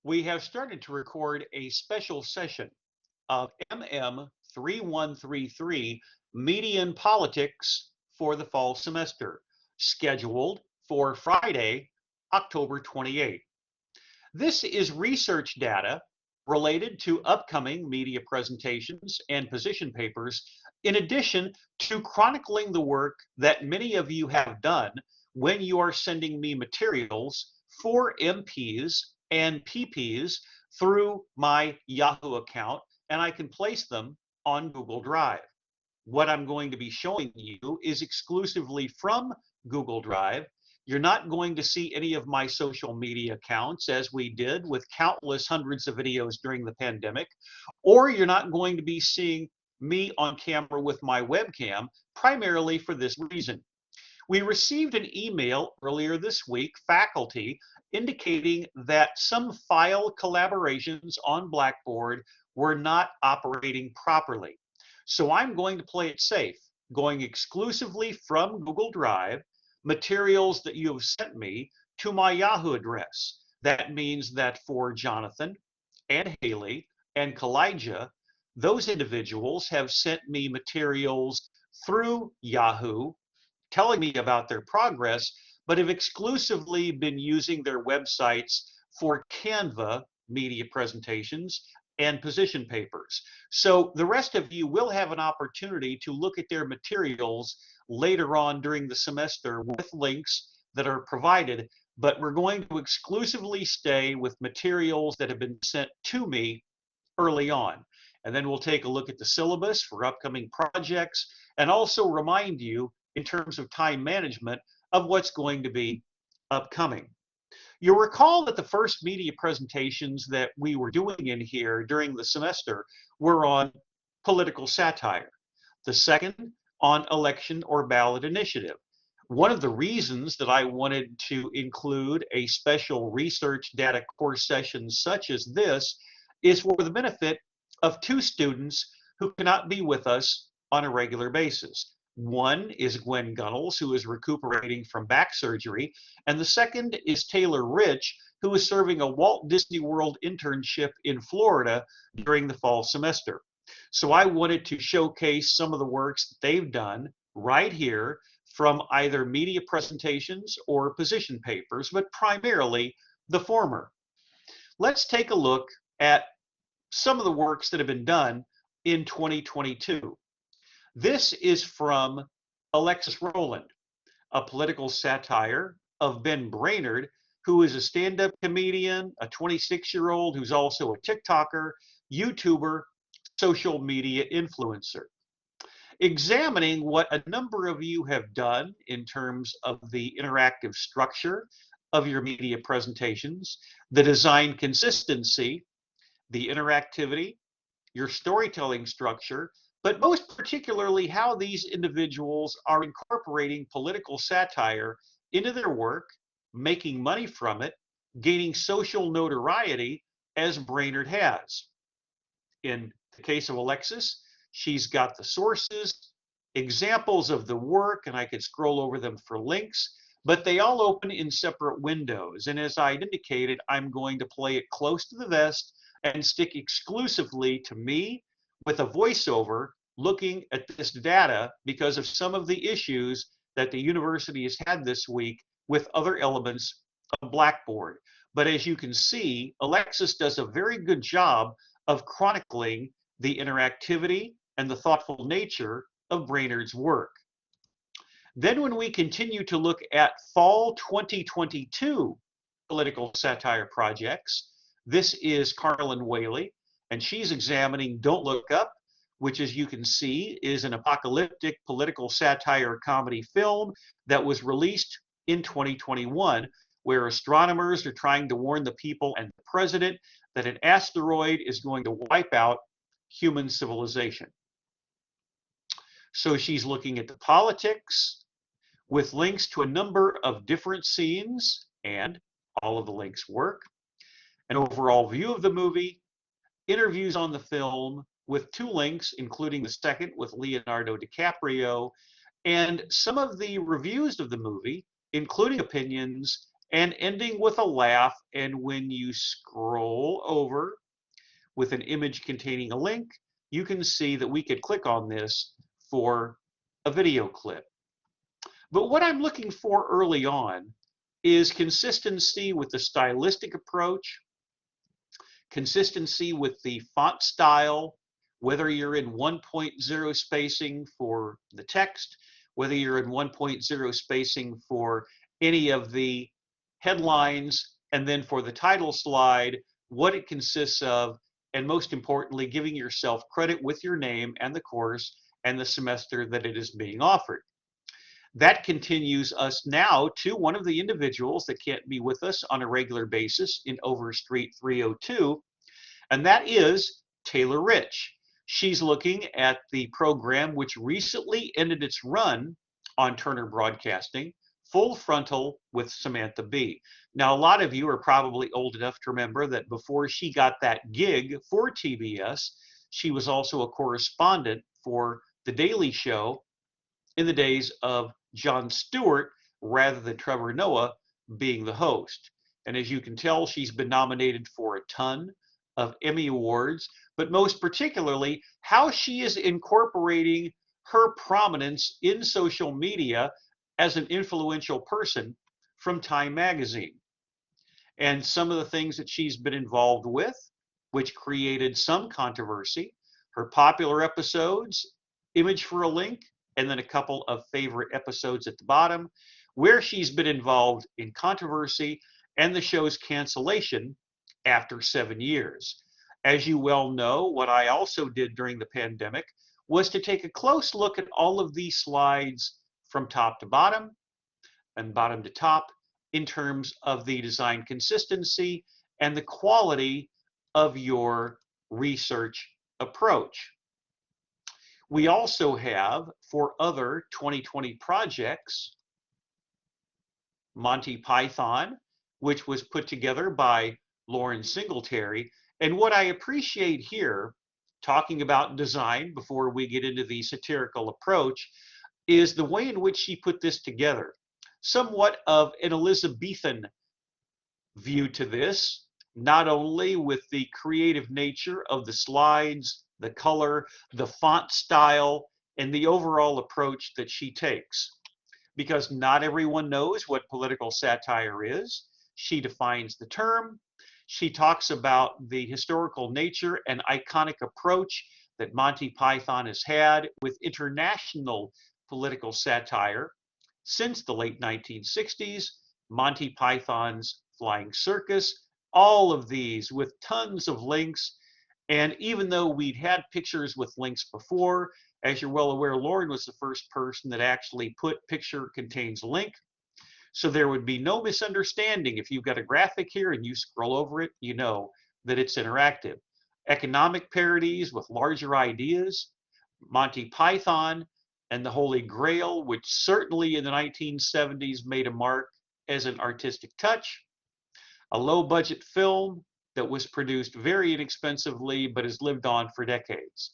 We have started to record a special session of MM 3133 Media and Politics for the fall semester, scheduled for Friday, October 28th. This is research data related to upcoming media presentations and position papers, in addition to chronicling the work that many of you have done when you are sending me materials for MPs and PPs through my Yahoo account, and I can place them on Google Drive. What I'm going to be showing you is exclusively from Google Drive. You're not going to see any of my social media accounts as we did with countless hundreds of videos during the pandemic, or you're not going to be seeing me on camera with my webcam, primarily for this reason. We received an email earlier this week, faculty, indicating that some file collaborations on Blackboard were not operating properly. So I'm going to play it safe, going exclusively from Google Drive, materials that you have sent me to my Yahoo address. That means that for Jonathan and Haley and Kalijah, those individuals have sent me materials through Yahoo telling me about their progress, but have exclusively been using their websites for Canva media presentations and position papers. So the rest of you will have an opportunity to look at their materials later on during the semester with links that are provided, but we're going to exclusively stay with materials that have been sent to me early on. And then we'll take a look at the syllabus for upcoming projects and also remind you in terms of time management of what's going to be upcoming. You'll recall that the first media presentations that we were doing in here during the semester were on political satire. The second on election or ballot initiative. One of the reasons that I wanted to include a special research data course session such as this is for the benefit of two students who cannot be with us on a regular basis. One is Gwen Gunnels, who is recuperating from back surgery, and the second is Taylor Rich, who is serving a Walt Disney World internship in Florida during the fall semester. So I wanted to showcase some of the works that they've done right here from either media presentations or position papers, but primarily the former. Let's take a look at some of the works that have been done in 2022. This is from Alexis Rowland, a political satire of Ben Brainerd, who is a stand-up comedian, a 26-year-old who's also a TikToker, YouTuber, social media influencer. Examining what a number of you have done in terms of the interactive structure of your media presentations, the design consistency, the interactivity, your storytelling structure, but most particularly how these individuals are incorporating political satire into their work, making money from it, gaining social notoriety as Brainerd has. In the case of Alexis, she's got the sources, examples of the work, and I could scroll over them for links, but they all open in separate windows. And as I indicated, I'm going to play it close to the vest and stick exclusively to me with a voiceover looking at this data because of some of the issues that the university has had this week with other elements of Blackboard. But as you can see, Alexis does a very good job of chronicling the interactivity and the thoughtful nature of Brainerd's work. Then when we continue to look at fall 2022 political satire projects, this is Carlin Whaley, and she's examining Don't Look Up, which, as you can see, is an apocalyptic political satire comedy film that was released in 2021, where astronomers are trying to warn the people and the president that an asteroid is going to wipe out human civilization. So she's looking at the politics with links to a number of different scenes, and all of the links work. An overall view of the movie, interviews on the film with two links, including the second with Leonardo DiCaprio, and some of the reviews of the movie, including opinions and ending with a laugh. And when you scroll over with an image containing a link, you can see that we could click on this for a video clip. But what I'm looking for early on is consistency with the stylistic approach, consistency with the font style, whether you're in 1.0 spacing for the text, whether you're in 1.0 spacing for any of the headlines, and then for the title slide, what it consists of, and most importantly, giving yourself credit with your name and the course and the semester that it is being offered. That continues us now to one of the individuals that can't be with us on a regular basis in Overstreet 302, and that is Taylor Rich. She's looking at the program which recently ended its run on Turner Broadcasting, Full Frontal with Samantha Bee. Now, a lot of you are probably old enough to remember that before she got that gig for TBS, she was also a correspondent for The Daily Show in the days of Jon Stewart rather than Trevor Noah being the host. And as you can tell, she's been nominated for a ton of Emmy Awards, but most particularly, how she is incorporating her prominence in social media as an influential person from Time Magazine. And some of the things that she's been involved with, which created some controversy, her popular episodes, image for a link, and then a couple of favorite episodes at the bottom, where she's been involved in controversy and the show's cancellation after 7 years. As you well know, what I also did during the pandemic was to take a close look at all of these slides from top to bottom and bottom to top in terms of the design consistency and the quality of your research approach. We also have, for other 2020 projects, Monty Python, which was put together by Lauren Singletary. And what I appreciate here, talking about design before we get into the satirical approach, is the way in which she put this together. Somewhat of an Elizabethan view to this, not only with the creative nature of the slides, the color, the font style, and the overall approach that she takes. Because not everyone knows what political satire is. She defines the term. She talks about the historical nature and iconic approach that Monty Python has had with international political satire since the late 1960s, Monty Python's Flying Circus, all of these with tons of links. And even though we'd had pictures with links before, as you're well aware, Lauren was the first person that actually put picture contains link. So there would be no misunderstanding. If you've got a graphic here and you scroll over it, you know that it's interactive. Economic parodies with larger ideas, Monty Python, and the Holy Grail, which certainly in the 1970s made a mark as an artistic touch. A low budget film that was produced very inexpensively but has lived on for decades.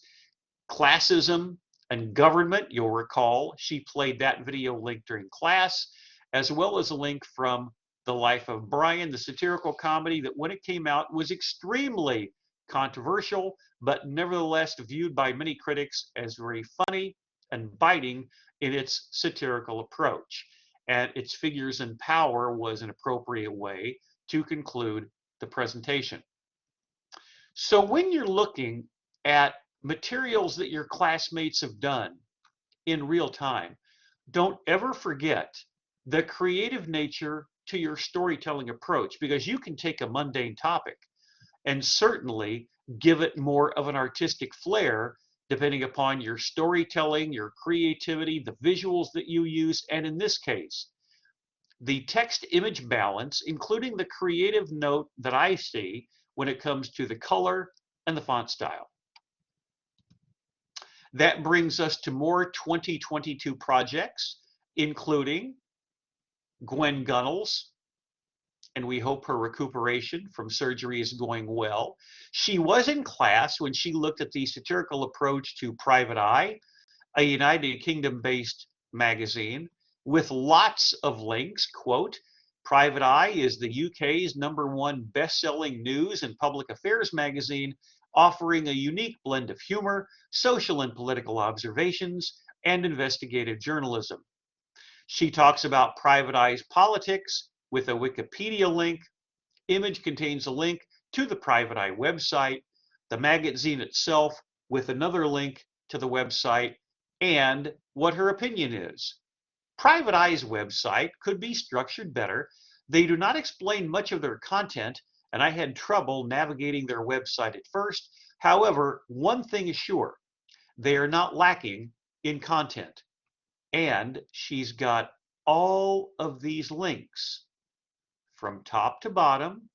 Classism and government, you'll recall, she played that video link during class, as well as a link from The Life of Brian, the satirical comedy that when it came out was extremely controversial, but nevertheless viewed by many critics as very funny and biting in its satirical approach. And its figures and power was an appropriate way to conclude the presentation. So when you're looking at materials that your classmates have done in real time, don't ever forget the creative nature to your storytelling approach, because you can take a mundane topic and certainly give it more of an artistic flair depending upon your storytelling, your creativity, the visuals that you use, and in this case, the text image balance, including the creative note that I see when it comes to the color and the font style. That brings us to more 2022 projects, including Gwen Gunnels, and we hope her recuperation from surgery is going well. She was in class when she looked at the satirical approach to Private Eye, a United Kingdom-based magazine, with lots of links, quote, Private Eye is the UK's #1 best-selling news and public affairs magazine, offering a unique blend of humor, social and political observations, and investigative journalism. She talks about Private Eye's politics with a Wikipedia link. Image contains a link to the Private Eye website, the magazine itself with another link to the website, and what her opinion is. Private Eye's website could be structured better. They do not explain much of their content, and I had trouble navigating their website at first. However, one thing is sure, they are not lacking in content. And she's got all of these links from top to bottom,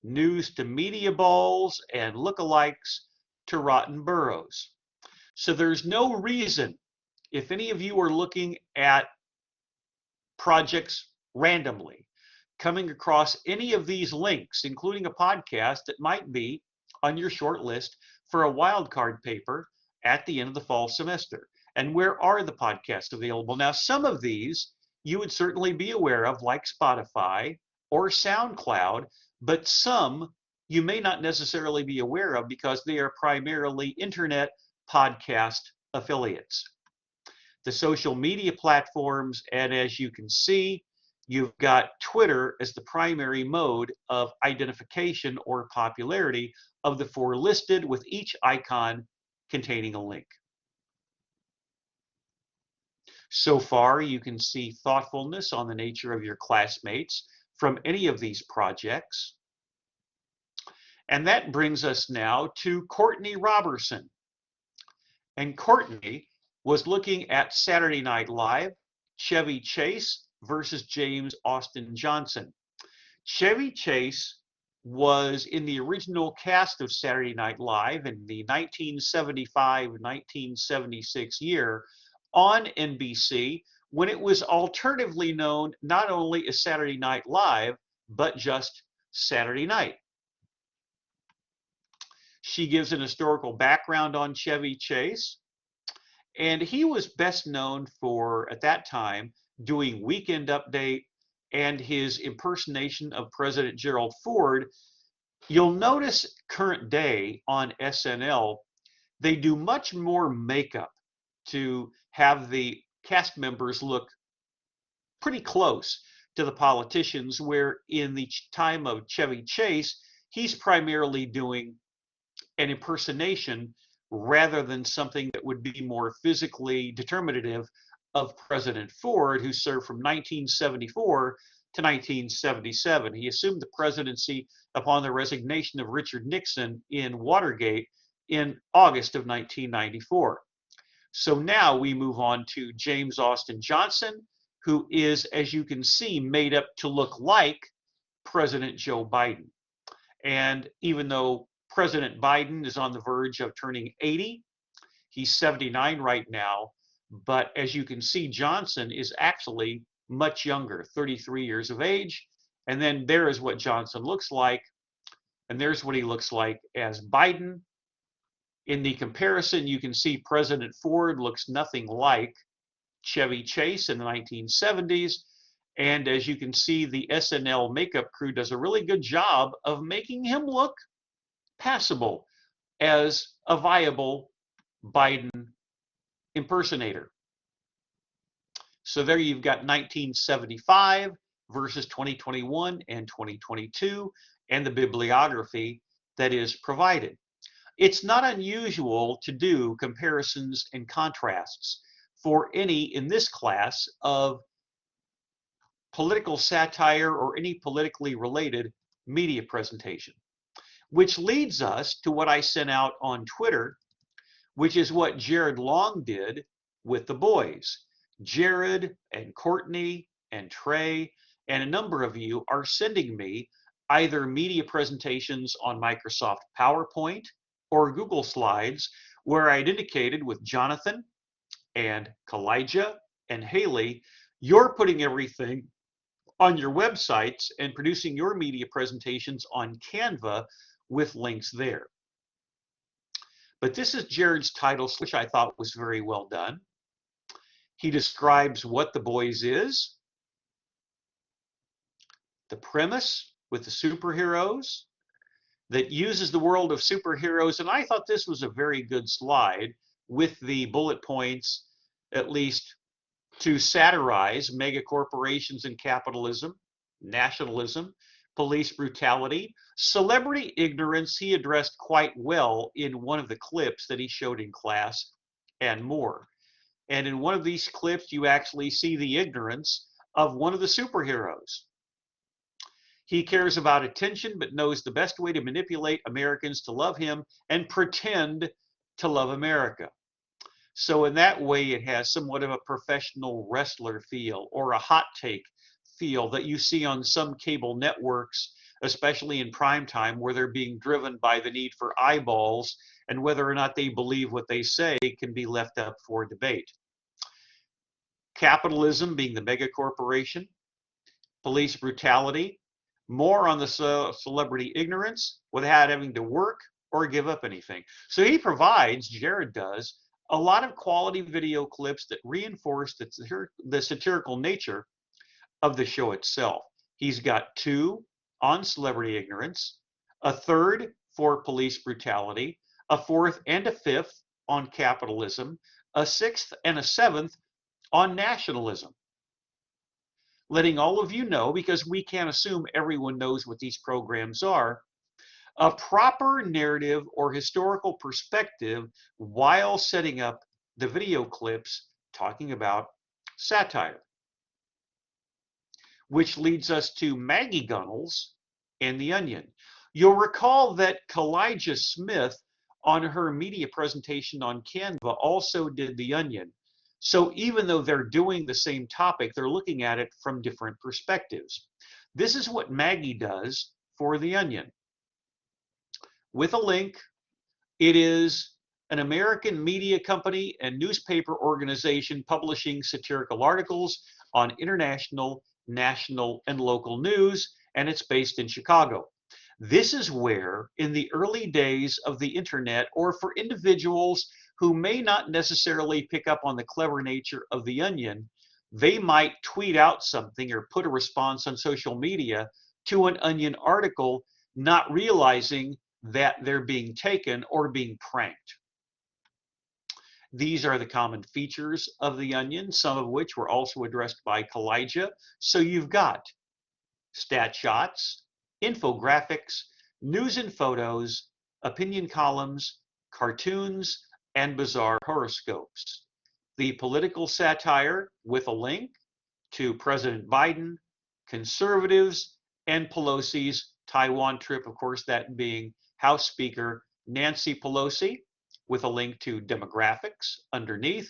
news to media balls and lookalikes to rotten boroughs. So there's no reason, if any of you are looking at projects randomly, coming across any of these links, including a podcast that might be on your short list for a wildcard paper at the end of the fall semester. And where are the podcasts available? Now, some of these you would certainly be aware of, like Spotify or SoundCloud, but some you may not necessarily be aware of because they are primarily internet podcast affiliates. The social media platforms, and as you can see, you've got Twitter as the primary mode of identification or popularity of the 4 listed, with each icon containing a link. So far, you can see thoughtfulness on the nature of your classmates from any of these projects. And that brings us now to Courtney Robertson. And Courtney was looking at Saturday Night Live, Chevy Chase versus James Austin Johnson. Chevy Chase was in the original cast of Saturday Night Live in the 1975-1976 year on NBC, when it was alternatively known not only as Saturday Night Live, but just Saturday Night. She gives an historical background on Chevy Chase, and he was best known for, at that time, doing Weekend Update and his impersonation of President Gerald Ford. You'll notice current day on SNL, they do much more makeup to have the cast members look pretty close to the politicians, where in the time of Chevy Chase, he's primarily doing an impersonation rather than something that would be more physically determinative of President Ford, who served from 1974 to 1977. He assumed the presidency upon the resignation of Richard Nixon in Watergate in August of 1994. So now we move on to James Austin Johnson, who is, as you can see, made up to look like President Joe Biden. And even though President Biden is on the verge of turning 80, he's 79 right now, but as you can see, Johnson is actually much younger, 33 years of age. And then there is what Johnson looks like, and there's what he looks like as Biden. In the comparison, you can see President Ford looks nothing like Chevy Chase in the 1970s. And as you can see, the SNL makeup crew does a really good job of making him look passable as a viable Biden impersonator. So there you've got 1975 versus 2021 and 2022 and the bibliography that is provided. It's not unusual to do comparisons and contrasts for any in this class of political satire or any politically related media presentation, which leads us to what I sent out on Twitter, which is what Jared Long did with the boys. Jared and Courtney and Trey and a number of you are sending me either media presentations on Microsoft PowerPoint or Google Slides, where I'd indicated with Jonathan and Kalijah and Haley, you're putting everything on your websites and producing your media presentations on Canva with links there. But this is Jared's title, which I thought was very well done. He describes what the boys is, the premise with the superheroes that uses the world of superheroes. And I thought this was a very good slide with the bullet points, at least to satirize mega corporations and capitalism, nationalism, police brutality, celebrity ignorance. He addressed quite well in one of the clips that he showed in class, and more. And in one of these clips, you actually see the ignorance of one of the superheroes. He cares about attention, but knows the best way to manipulate Americans to love him and pretend to love America. So in that way, it has somewhat of a professional wrestler feel or a hot take feel that you see on some cable networks, especially in prime time, where they're being driven by the need for eyeballs, and whether or not they believe what they say can be left up for debate. Capitalism being the mega corporation, police brutality, more on the celebrity ignorance without having to work or give up anything. So he provides, Jared does, a lot of quality video clips that reinforce the satirical nature of the show itself. He's got 2 on celebrity ignorance, a 3rd for police brutality, a 4th and a 5th on capitalism, a 6th and a 7th on nationalism. Letting all of you know, because we can't assume everyone knows what these programs are, a proper narrative or historical perspective while setting up the video clips talking about satire. Which leads us to Maggie Gunnels and The Onion. You'll recall that Kalijah Smith on her media presentation on Canva also did The Onion. So even though they're doing the same topic, they're looking at it from different perspectives. This is what Maggie does for The Onion. With a link, it is an American media company and newspaper organization publishing satirical articles on international, national, and local news, and it's based in Chicago. This is where, in the early days of the internet, or for individuals who may not necessarily pick up on the clever nature of The Onion, they might tweet out something or put a response on social media to an Onion article, not realizing that they're being taken or being pranked. These are the common features of The Onion, some of which were also addressed by Kalijah. So you've got stat shots, infographics, news and photos, opinion columns, cartoons, and bizarre horoscopes. The political satire with a link to President Biden, conservatives, and Pelosi's Taiwan trip, of course, that being House Speaker Nancy Pelosi, with a link to demographics underneath.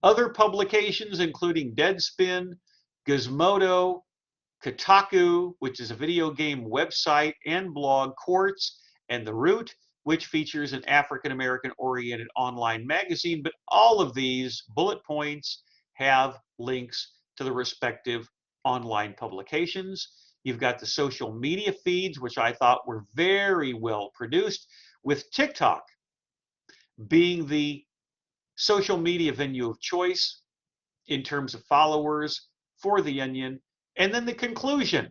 Other publications, including Deadspin, Gizmodo, Kotaku, which is a video game website and blog, Quartz, and The Root, which features an African-American oriented online magazine. But all of these bullet points have links to the respective online publications. You've got the social media feeds, which I thought were very well produced, with TikTok being the social media venue of choice in terms of followers for The Onion. And then the conclusion.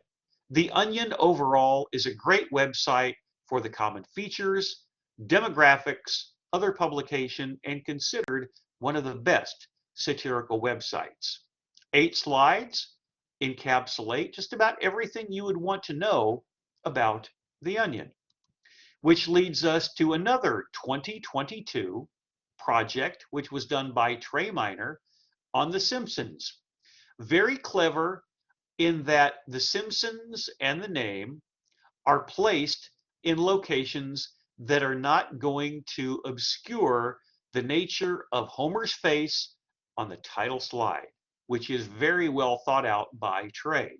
The Onion overall is a great website for the common features, demographics, other publication, and considered one of the best satirical websites. 8 slides encapsulate just about everything you would want to know about The Onion, which leads us to another 2022 project, which was done by Trey Miner on The Simpsons. Very clever in that The Simpsons and the name are placed in locations that are not going to obscure the nature of Homer's face on the title slide, which is very well thought out by Trey.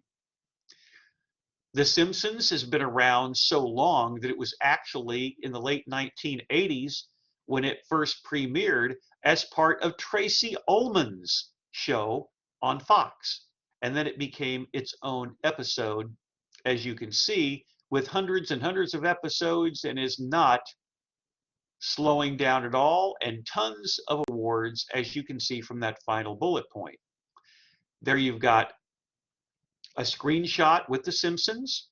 The Simpsons has been around so long that it was actually in the late 1980s when it first premiered as part of Tracy Ullman's show on Fox. And then it became its own episode, as you can see, with hundreds and hundreds of episodes, and is not slowing down at all, and tons of awards, as you can see from that final bullet point. There you've got a screenshot with The Simpsons,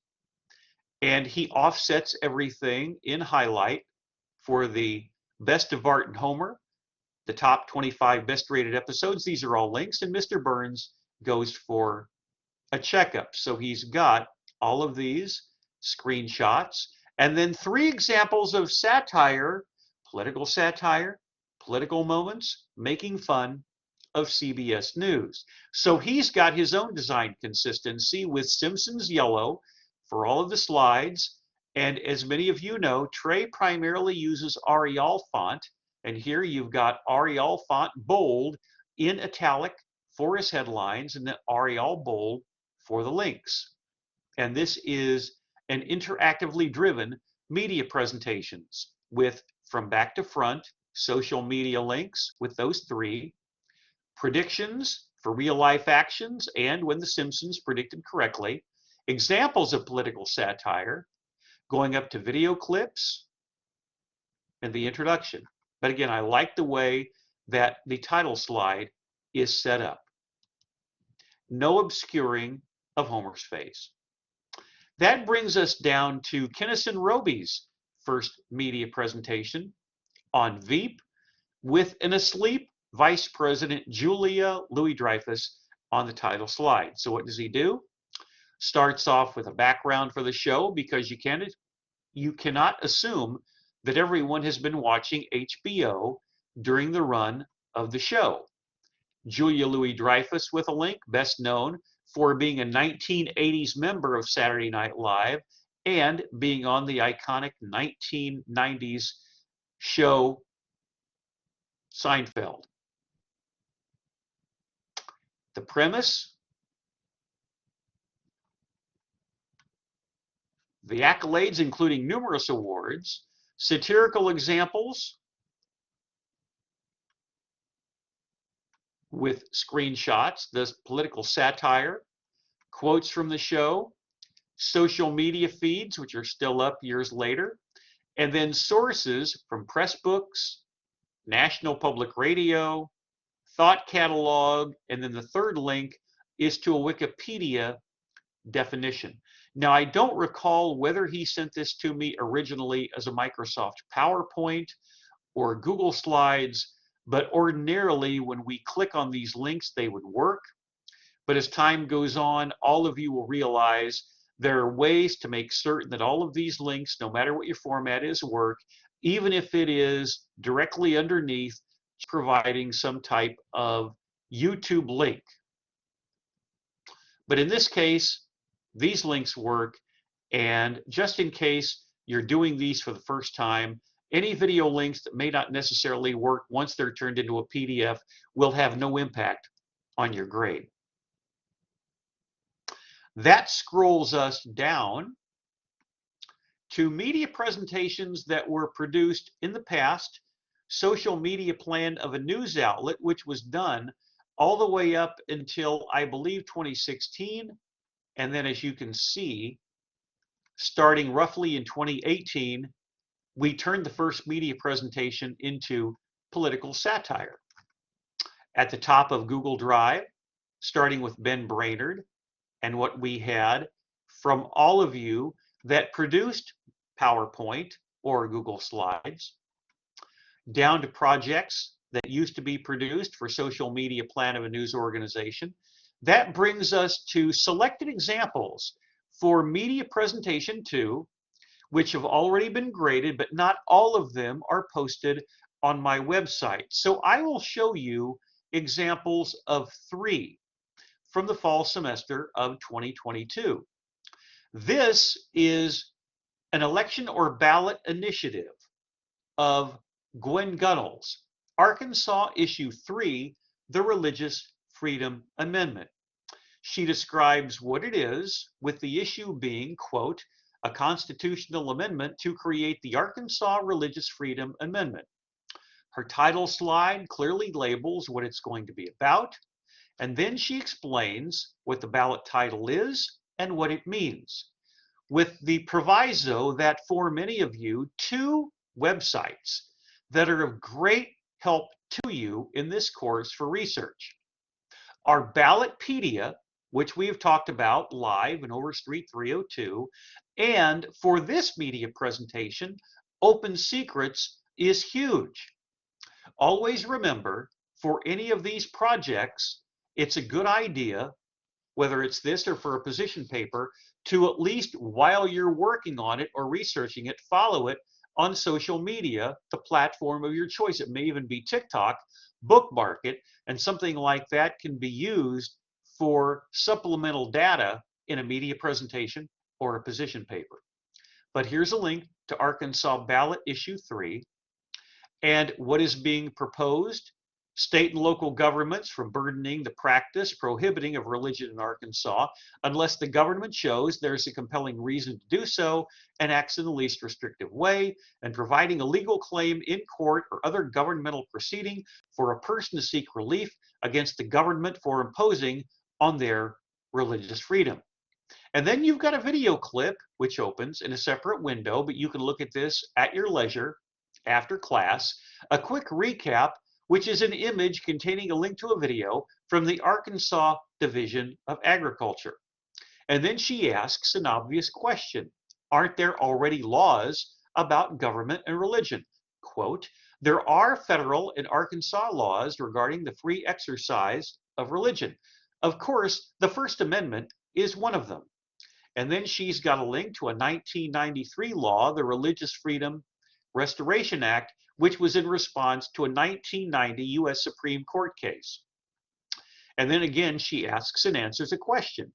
and he offsets everything in highlight for the best of Bart and Homer, the top 25 best rated episodes. These are all links, and Mr. Burns goes for a checkup. So he's got all of these screenshots, and then 3 examples of satire, political moments, making fun of CBS News. So he's got his own design consistency with Simpsons yellow for all of the slides. And as many of you know, Trey primarily uses Arial font. And here you've got Arial font bold in italic for his headlines, and then Arial bold for the links. And this is an interactively driven media presentations with from back to front social media links with those 3, predictions for real life actions and when The Simpsons predicted correctly, examples of political satire, going up to video clips, and the introduction. But again, I like the way that the title slide is set up. No obscuring of Homer's face. That brings us down to Kinnison Roby's first media presentation on Veep with an asleep Vice President Julia Louis-Dreyfus on the title slide. So what does he do? Starts off with a background for the show because you cannot assume that everyone has been watching HBO during the run of the show. Julia Louis-Dreyfus with a link, best known for being a 1980s member of Saturday Night Live and being on the iconic 1990s show Seinfeld. The premise, the accolades including numerous awards, satirical examples with screenshots, the political satire, quotes from the show, social media feeds, which are still up years later, and then sources from press books, National Public Radio, Thought Catalog, and then the third link is to a Wikipedia definition. Now, I don't recall whether he sent this to me originally as a Microsoft PowerPoint or Google Slides, but ordinarily when we click on these links, they would work. But as time goes on, all of you will realize there are ways to make certain that all of these links, no matter what your format is, work, even if it is directly underneath providing some type of YouTube link. But in this case, these links work, and just in case you're doing these for the first time, any video links that may not necessarily work once they're turned into a PDF will have no impact on your grade. That scrolls us down to media presentations that were produced in the past, social media plan of a news outlet, which was done all the way up until, I believe, 2016. And then as you can see, starting roughly in 2018, we turned the first media presentation into political satire. At the top of Google Drive, starting with Ben Brainerd, and what we had from all of you that produced PowerPoint or Google Slides, down to projects that used to be produced for social media plan of a news organization. That brings us to selected examples for media presentation 2, which have already been graded, but not all of them are posted on my website. So I will show you examples of 3 from the fall semester of 2022. This is an election or ballot initiative of Gwen Gunnell's Arkansas Issue 3, the Religious Freedom Amendment. She describes what it is, with the issue being, quote, a constitutional amendment to create the Arkansas Religious Freedom Amendment. Her title slide clearly labels what it's going to be about, and then she explains what the ballot title is and what it means, with the proviso that for many of you, 2 websites that are of great help to you in this course for research are Ballotpedia, which we have talked about live in Overstreet 302. And for this media presentation, Open Secrets is huge. Always remember, for any of these projects, it's a good idea, whether it's this or for a position paper, to at least while you're working on it or researching it, follow it on social media, the platform of your choice. It may even be TikTok, bookmark it, and something like that can be used for supplemental data in a media presentation or a position paper. But here's a link to Arkansas Ballot Issue 3 and what is being proposed. State and local governments from burdening the practice prohibiting of religion in Arkansas unless the government shows there's a compelling reason to do so and acts in the least restrictive way, and providing a legal claim in court or other governmental proceeding for a person to seek relief against the government for imposing on their religious freedom. And then you've got a video clip which opens in a separate window, but you can look at this at your leisure after class. A quick recap, which is an image containing a link to a video from the Arkansas Division of Agriculture. And then she asks an obvious question. Aren't there already laws about government and religion? Quote, there are federal and Arkansas laws regarding the free exercise of religion. Of course, the First Amendment is one of them. And then she's got a link to a 1993 law, the Religious Freedom Restoration Act, which was in response to a 1990 U.S. Supreme Court case. And then again, she asks and answers a question.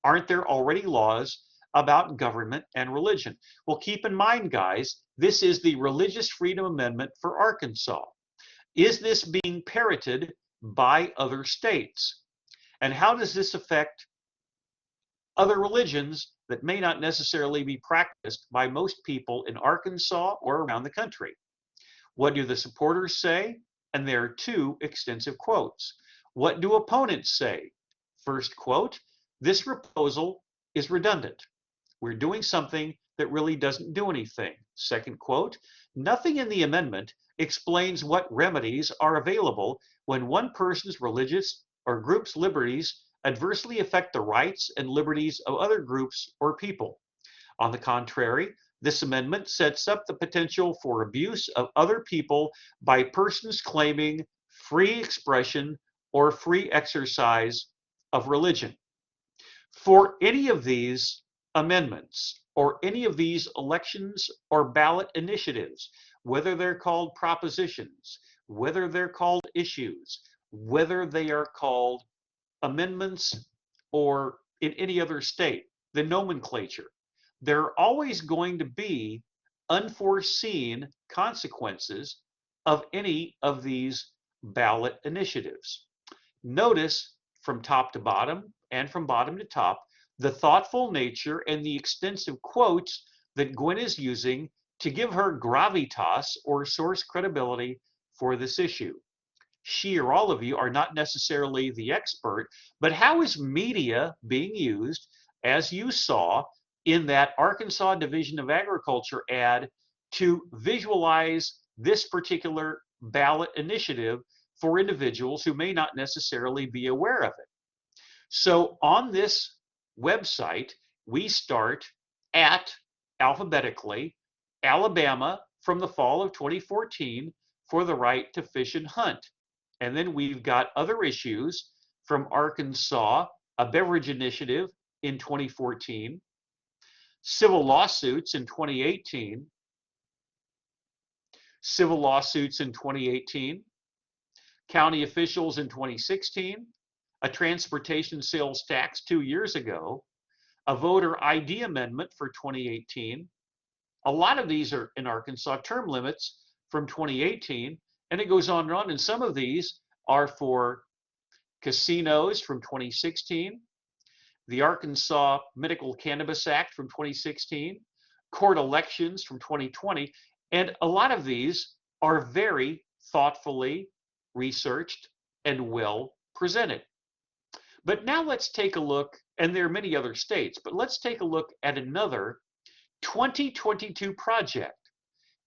Aren't there already laws about government and religion? Well, keep in mind, guys, this is the Religious Freedom Amendment for Arkansas. Is this being parroted by other states? And how does this affect other religions that may not necessarily be practiced by most people in Arkansas or around the country? What do the supporters say? And there are two extensive quotes. What do opponents say? First quote, this proposal is redundant. We're doing something that really doesn't do anything. Second quote, nothing in the amendment explains what remedies are available when one person's religious or group's liberties adversely affect the rights and liberties of other groups or people. On the contrary, this amendment sets up the potential for abuse of other people by persons claiming free expression or free exercise of religion. For any of these amendments or any of these elections or ballot initiatives, whether they're called propositions, whether they're called issues, whether they are called amendments or in any other state, the nomenclature, there are always going to be unforeseen consequences of any of these ballot initiatives. Notice from top to bottom and from bottom to top the thoughtful nature and the extensive quotes that Gwen is using to give her gravitas or source credibility for this issue. She or all of you are not necessarily the expert, but how is media being used, as you saw in that Arkansas Division of Agriculture ad, to visualize this particular ballot initiative for individuals who may not necessarily be aware of it? So on this website, we start at, alphabetically, Alabama from the fall of 2014 for the right to fish and hunt. And then we've got other issues from Arkansas, a beverage initiative in 2014, civil lawsuits in 2018, civil lawsuits in 2018, county officials in 2016, a transportation sales tax 2 years ago, a voter ID amendment for 2018. A lot of these are in Arkansas, term limits from 2018, and it goes on and on. And some of these are for casinos from 2016, the Arkansas Medical Cannabis Act from 2016, court elections from 2020, and a lot of these are very thoughtfully researched and well presented. But now let's take a look, and there are many other states, but let's take a look at another 2022 project.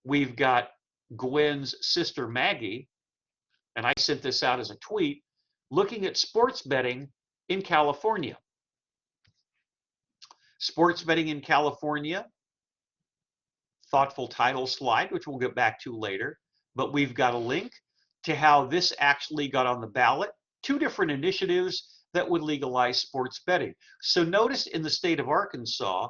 We've got Gwen's sister Maggie, and I sent this out as a tweet, looking at sports betting in California. Sports betting in California, thoughtful title slide, which we'll get back to later. But we've got a link to how this actually got on the ballot. Two different initiatives that would legalize sports betting. So notice in the state of Arkansas,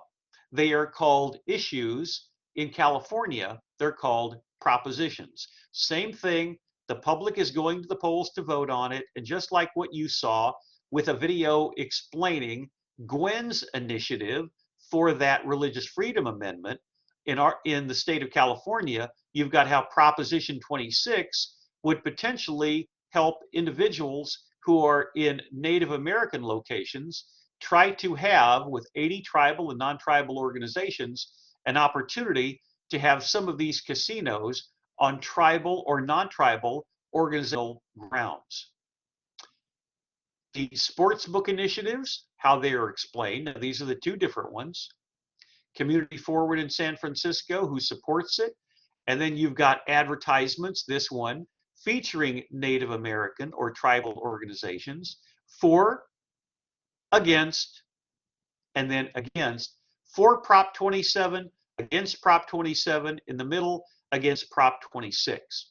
they are called issues. In California, they're called propositions. Same thing. The public is going to the polls to vote on it. And just like what you saw with a video explaining Gwen's initiative for that religious freedom amendment, in the state of California, you've got how Proposition 26 would potentially help individuals who are in Native American locations try to have, with 80 tribal and non-tribal organizations, an opportunity to have some of these casinos on tribal or non-tribal organizational grounds. The sportsbook initiatives, how they are explained, now these are the two different ones. Community Forward in San Francisco, who supports it. And then you've got advertisements, this one, featuring Native American or tribal organizations for, against, and then against, for Prop 27, against Prop 27, in the middle, against Prop 26.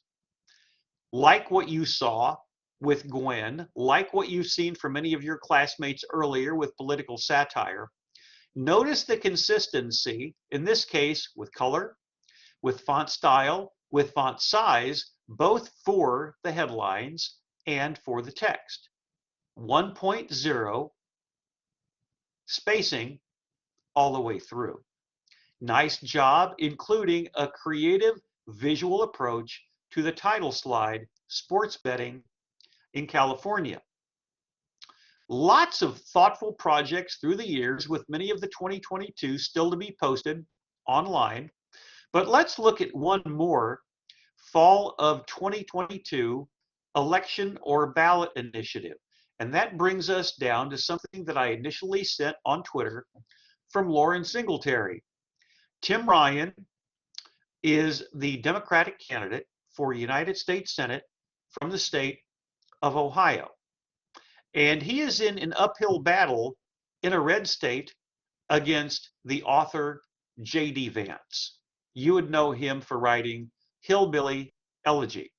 Like what you saw with Gwen, like what you've seen from many of your classmates earlier with political satire, notice the consistency, in this case, with color, with font style, with font size, both for the headlines and for the text. 1.0 spacing all the way through. Nice job, including a creative visual approach to the title slide, Sports Betting in California. Lots of thoughtful projects through the years, with many of the 2022 still to be posted online. But let's look at one more, fall of 2022 election or ballot initiative. And that brings us down to something that I initially sent on Twitter from Lauren Singletary. Tim Ryan is the Democratic candidate for United States Senate from the state of Ohio. And he is in an uphill battle in a red state against the author J.D. Vance. You would know him for writing Hillbilly Elegy.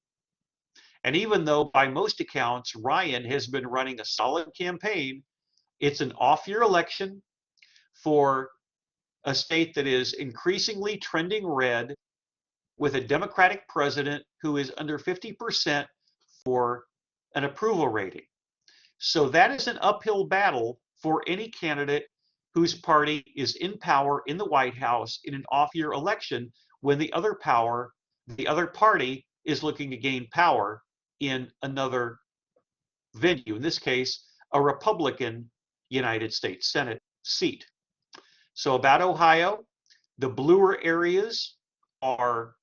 And even though by most accounts Ryan has been running a solid campaign, it's an off-year election for a state that is increasingly trending red, with a Democratic president who is under 50% for an approval rating. So that is an uphill battle for any candidate whose party is in power in the White House in an off-year election, when the other party is looking to gain power in another venue, in this case, a Republican United States Senate seat. So about Ohio, the bluer areas are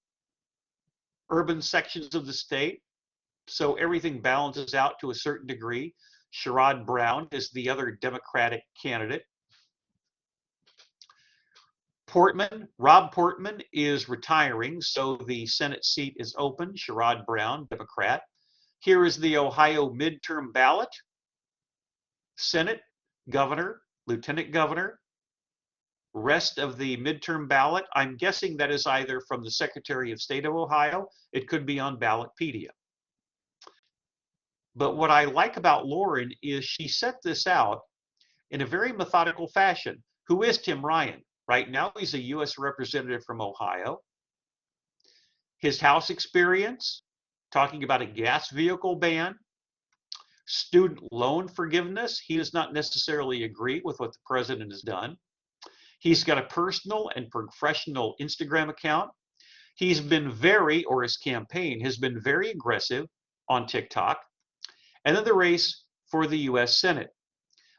urban sections of the state, so everything balances out to a certain degree. Sherrod Brown is the other Democratic candidate. Rob Portman is retiring, so the Senate seat is open. Sherrod Brown, Democrat. Here is the Ohio midterm ballot. Senate, governor, lieutenant governor. Rest of the midterm ballot, I'm guessing that is either from the Secretary of State of Ohio. It could be on Ballotpedia. But what I like about Lauren is she set this out in a very methodical fashion. Who is Tim Ryan? Right now, he's a U.S. representative from Ohio. His House experience, talking about a gas vehicle ban, student loan forgiveness. He does not necessarily agree with what the president has done. He's got a personal and professional Instagram account. He's been his campaign has been very aggressive on TikTok. And then the race for the U.S. Senate.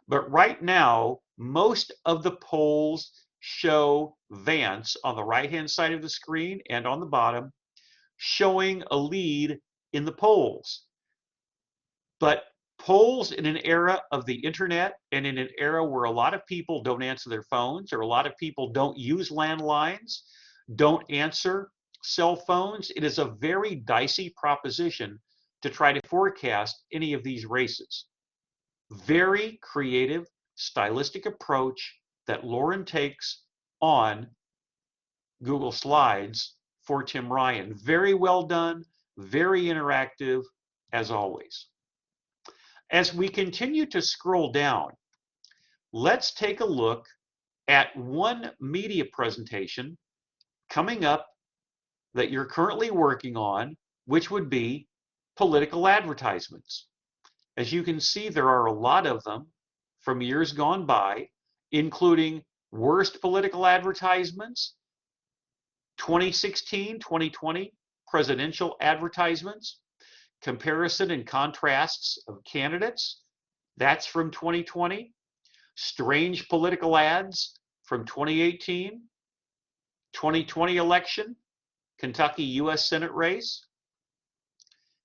But right now, most of the polls show Vance on the right-hand side of the screen and on the bottom, showing a lead in the polls. But polls in an era of the internet and in an era where a lot of people don't answer their phones, or a lot of people don't use landlines, don't answer cell phones, it is a very dicey proposition to try to forecast any of these races. Very creative, stylistic approach that Lauren takes on Google Slides for Tim Ryan. Very well done, very interactive, as always. As we continue to scroll down, let's take a look at one media presentation coming up that you're currently working on, which would be political advertisements. As you can see, there are a lot of them from years gone by, including worst political advertisements, 2016, 2020 presidential advertisements, comparison and contrasts of candidates, that's from 2020, strange political ads from 2018, 2020 election, Kentucky U.S. Senate race.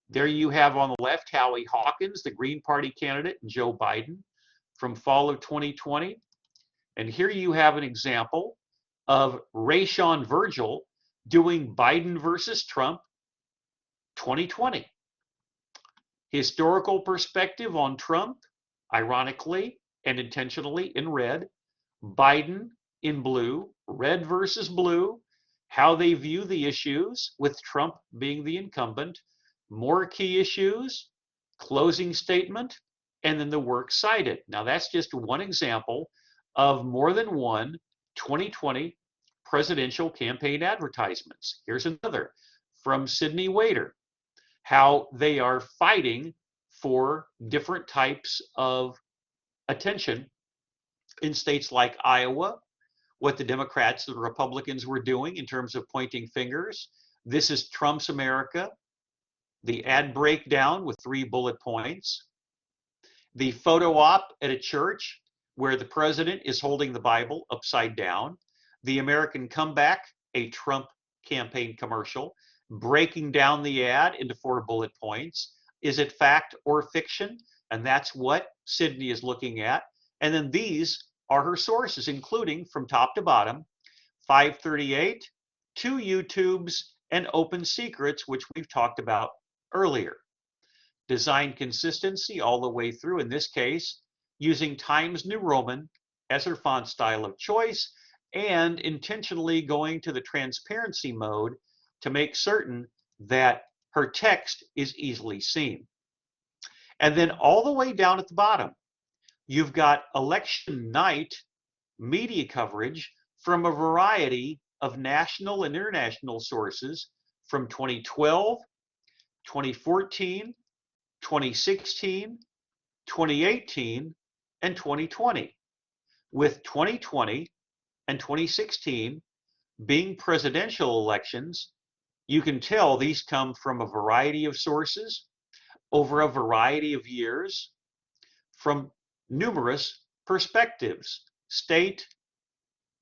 There you have on the left Howie Hawkins, the Green Party candidate, and Joe Biden from fall of 2020. And here you have an example of Rayshawn Virgil doing Biden versus Trump 2020. Historical perspective on Trump, ironically and intentionally in red, Biden in blue, red versus blue, how they view the issues with Trump being the incumbent, more key issues, closing statement, and then the works cited. Now that's just one example of more than one 2020 presidential campaign advertisements. Here's another from Sidney Waiter, how they are fighting for different types of attention in states like Iowa, what the Democrats and the Republicans were doing in terms of pointing fingers. This is Trump's America, the ad breakdown with 3 bullet points, the photo op at a church where the president is holding the Bible upside down, the American comeback, a Trump campaign commercial, breaking down the ad into 4 bullet points. Is it fact or fiction? And that's what Sydney is looking at. And then these are her sources, including from top to bottom, 538, 2 YouTubes, and Open Secrets, which we've talked about earlier. Design consistency all the way through, in this case, using Times New Roman as her font style of choice, and intentionally going to the transparency mode to make certain that her text is easily seen. And then all the way down at the bottom, you've got election night media coverage from a variety of national and international sources from 2012, 2014, 2016, 2018, and 2020, with 2020 and 2016 being presidential elections. You can tell these come from a variety of sources over a variety of years from numerous perspectives: state,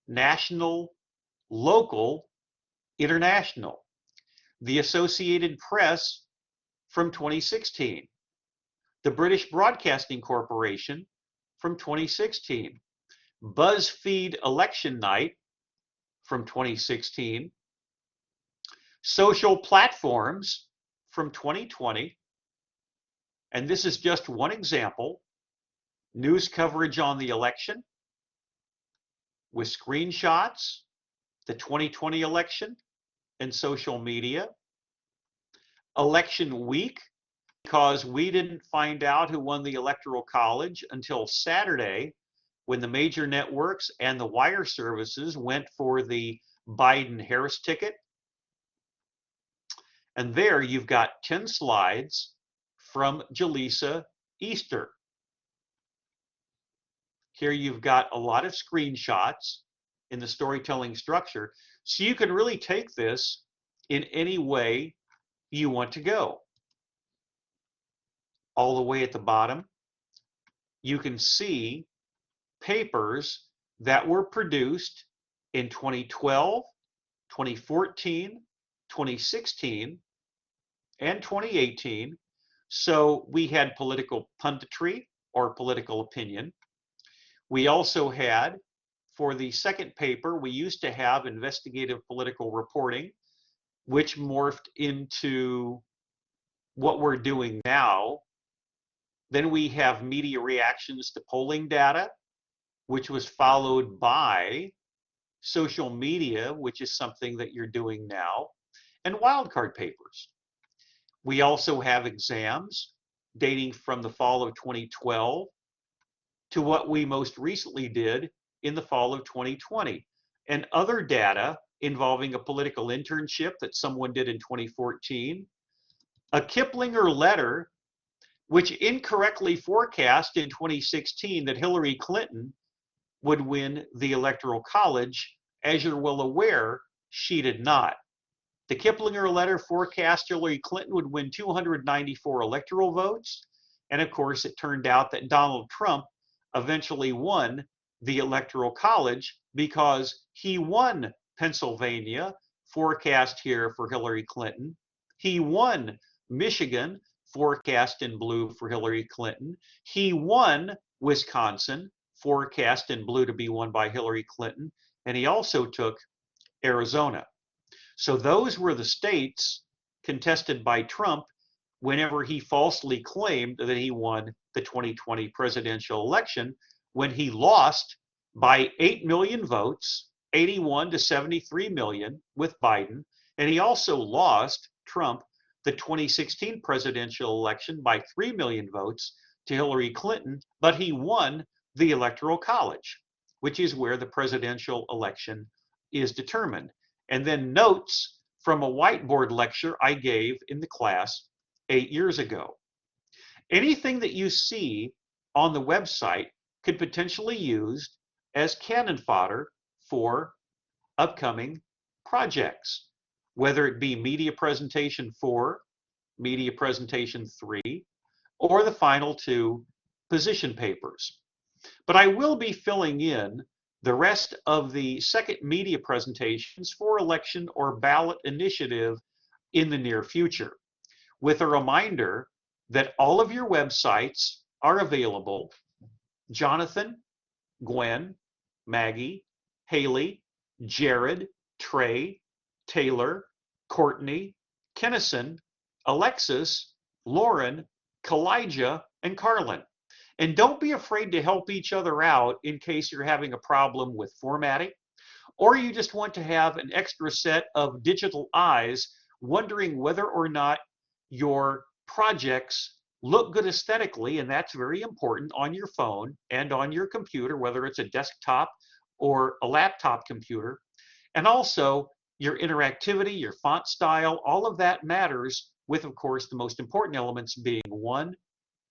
national, local, international. The Associated Press from 2016, the British Broadcasting Corporation from 2016, BuzzFeed Election Night from 2016, social platforms from 2020, and this is just one example, news coverage on the election with screenshots, the 2020 election, and social media. Election week, because we didn't find out who won the Electoral College until Saturday, when the major networks and the wire services went for the Biden-Harris ticket. And there you've got 10 slides from Jaleesa Easter. Here you've got a lot of screenshots in the storytelling structure, so you can really take this in any way you want to go. All the way at the bottom, you can see papers that were produced in 2012, 2014, 2016, and 2018. So we had political punditry or political opinion. We also had, for the second paper, we used to have investigative political reporting, which morphed into what we're doing now. Then we have media reactions to polling data. which was followed by social media, which is something that you're doing now, and wildcard papers. We also have exams dating from the fall of 2012 to what we most recently did in the fall of 2020, and other data involving a political internship that someone did in 2014, a Kiplinger letter which incorrectly forecast in 2016 that Hillary Clinton would win the Electoral College. As you're well aware, she did not. The Kiplinger letter forecast Hillary Clinton would win 294 electoral votes. And of course, it turned out that Donald Trump eventually won the Electoral College because he won Pennsylvania, forecast here for Hillary Clinton. He won Michigan, forecast in blue for Hillary Clinton. He won Wisconsin, forecast in blue to be won by Hillary Clinton. And he also took Arizona. So those were the states contested by Trump whenever he falsely claimed that he won the 2020 presidential election, when he lost by 8 million votes, 81 to 73 million with Biden. And he also lost, Trump, the 2016 presidential election by 3 million votes to Hillary Clinton, but he won the Electoral College, which is where the presidential election is determined. And then notes from a whiteboard lecture I gave in the class 8 years ago. Anything that you see on the website could potentially be used as cannon fodder for upcoming projects, whether it be media presentation 4, media presentation 3, or the final 2 position papers. But I will be filling in the rest of the second media presentations for election or ballot initiative in the near future, with a reminder that all of your websites are available. Jonathan, Gwen, Maggie, Haley, Jared, Trey, Taylor, Courtney, Kennison, Alexis, Lauren, Kalijah, and Carlin. And don't be afraid to help each other out in case you're having a problem with formatting, or you just want to have an extra set of digital eyes wondering whether or not your projects look good aesthetically, and that's very important on your phone and on your computer, whether it's a desktop or a laptop computer. And also your interactivity, your font style, all of that matters, with, of course, the most important elements being 1,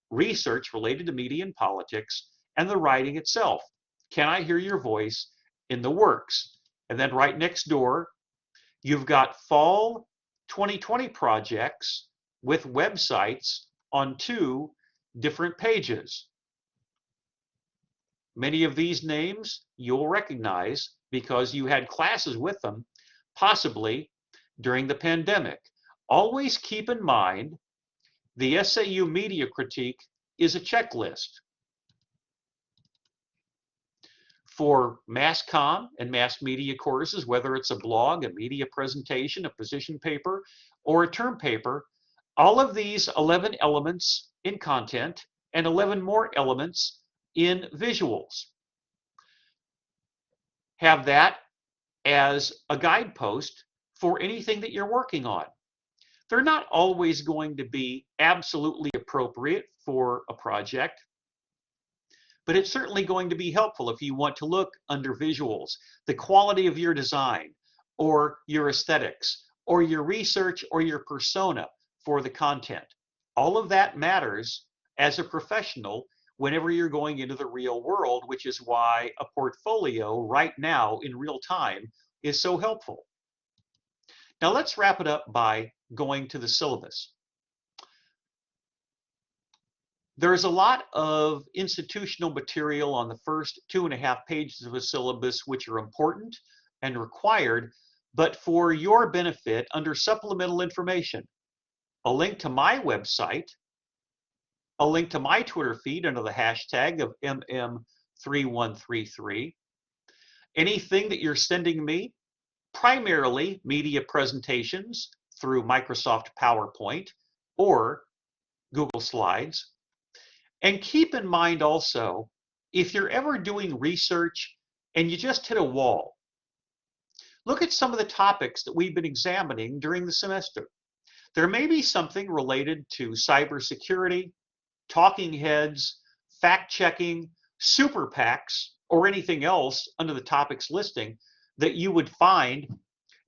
research related to media and politics, and the writing itself. Can I hear your voice in the works? And then right next door, you've got fall 2020 projects with websites on 2 different pages. Many of these names you'll recognize because you had classes with them, possibly during the pandemic. Always keep in mind the SAU Media Critique is a checklist. For mass comm and mass media courses, whether it's a blog, a media presentation, a position paper, or a term paper, all of these 11 elements in content and 11 more elements in visuals. Have that as a guidepost for anything that you're working on. They're not always going to be absolutely appropriate for a project, but it's certainly going to be helpful if you want to look under visuals, the quality of your design, or your aesthetics, or your research, or your persona for the content. All of that matters as a professional whenever you're going into the real world, which is why a portfolio right now in real time is so helpful. Now let's wrap it up by going to the syllabus. There's a lot of institutional material on the first 2.5 pages of a syllabus, which are important and required, but for your benefit, under supplemental information, a link to my website, a link to my Twitter feed under the hashtag of MM3133, anything that you're sending me, primarily media presentations through Microsoft PowerPoint or Google Slides. And keep in mind also if you're ever doing research and you just hit a wall, look at some of the topics that we've been examining during the semester. There may be something related to cybersecurity, talking heads, fact checking, super PACs, or anything else under the topics listing that you would find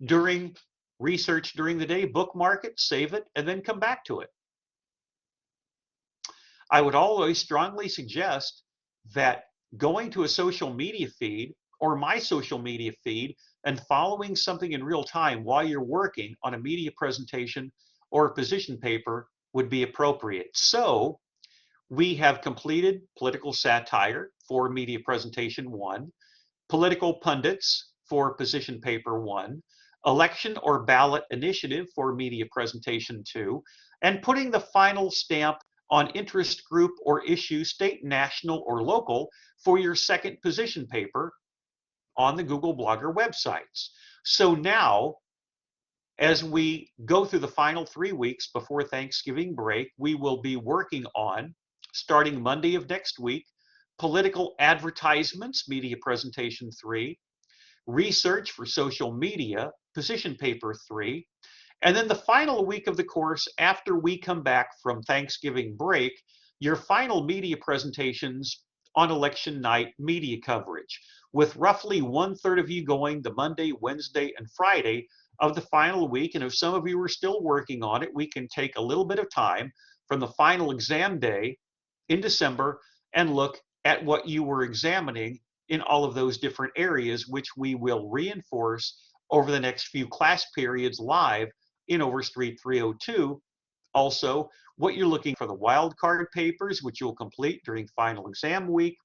during research during the day. Bookmark it, save it, and then come back to it. I would always strongly suggest that going to a social media feed or my social media feed and following something in real time while you're working on a media presentation or a position paper would be appropriate. So we have completed political satire for media presentation 1, political pundits for position paper 1, election or ballot initiative for media presentation 2, and putting the final stamp on interest group or issue, state, national, or local, for your second position paper on the Google Blogger websites. So now, as we go through the final 3 weeks before Thanksgiving break, we will be working on, starting Monday of next week, political advertisements, media presentation 3, research for social media, position paper 3, and then the final week of the course, after we come back from Thanksgiving break, your final media presentations on election night media coverage, with roughly 1/3 of you going the Monday, Wednesday, and Friday of the final week. And if some of you are still working on it, we can take a little bit of time from the final exam day in December and look at what you were examining in all of those different areas, which we will reinforce over the next few class periods live in Overstreet 302. Also, what you're looking for the wildcard papers, which you'll complete during final exam week.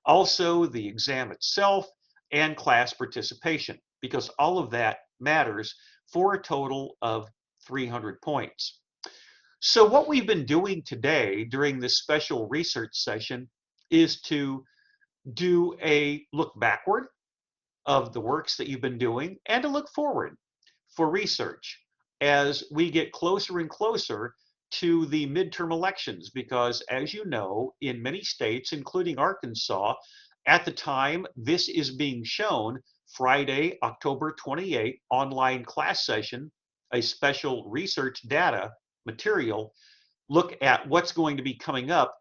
Also, the exam itself and class participation, because all of that matters for a total of 300 points. So what we've been doing today during this special research session is to do a look backward of the works that you've been doing and to look forward for research as we get closer and closer to the midterm elections, because as you know, in many states, including Arkansas, at the time this is being shown, Friday, October 28th, online class session, a special research data material, look at what's going to be coming up.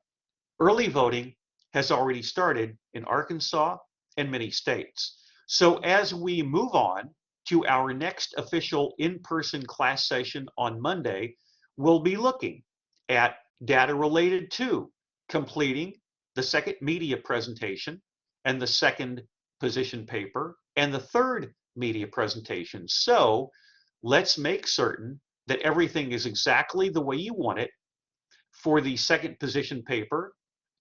Early voting has already started in Arkansas and many states. So as we move on to our next official in-person class session on Monday, we'll be looking at data related to completing the second media presentation and the second position paper and the third media presentation. So let's make certain that everything is exactly the way you want it for the second position paper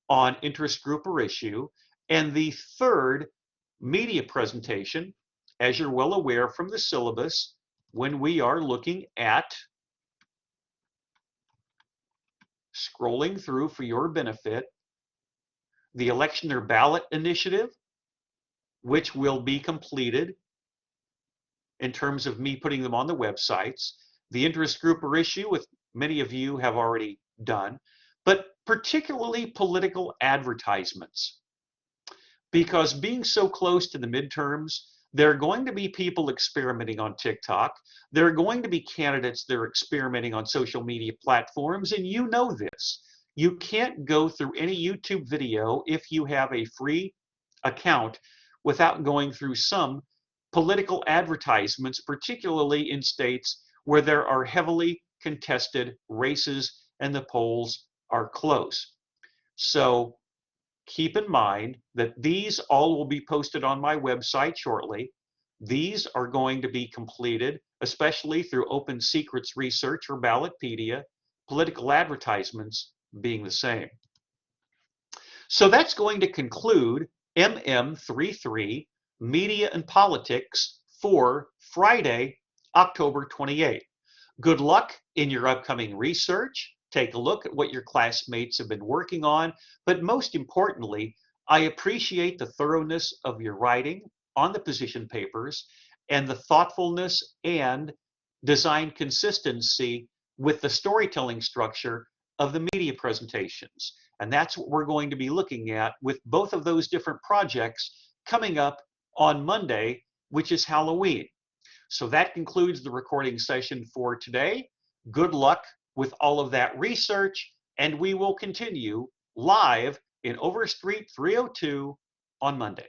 on interest group or issue, and the third media presentation, as you're well aware from the syllabus, when we are looking at, scrolling through for your benefit, the election or ballot initiative, which will be completed in terms of me putting them on the websites, the interest group or issue, with many of you have already done, but particularly political advertisements. Because being so close to the midterms, there are going to be people experimenting on TikTok. There are going to be candidates that are experimenting on social media platforms, and you know this. You can't go through any YouTube video if you have a free account without going through some political advertisements, particularly in states where there are heavily contested races and the polls are close. So keep in mind that these all will be posted on my website shortly. These are going to be completed, especially through Open Secrets Research or Ballotpedia, political advertisements being the same. So that's going to conclude MM33, Media and Politics, for Friday, October 28th. Good luck in your upcoming research. Take a look at what your classmates have been working on, but most importantly, I appreciate the thoroughness of your writing on the position papers and the thoughtfulness and design consistency with the storytelling structure of the media presentations. And that's what we're going to be looking at with both of those different projects coming up on Monday, which is Halloween. So that concludes the recording session for today. Good luck with all of that research, and we will continue live in Overstreet 302 on Monday.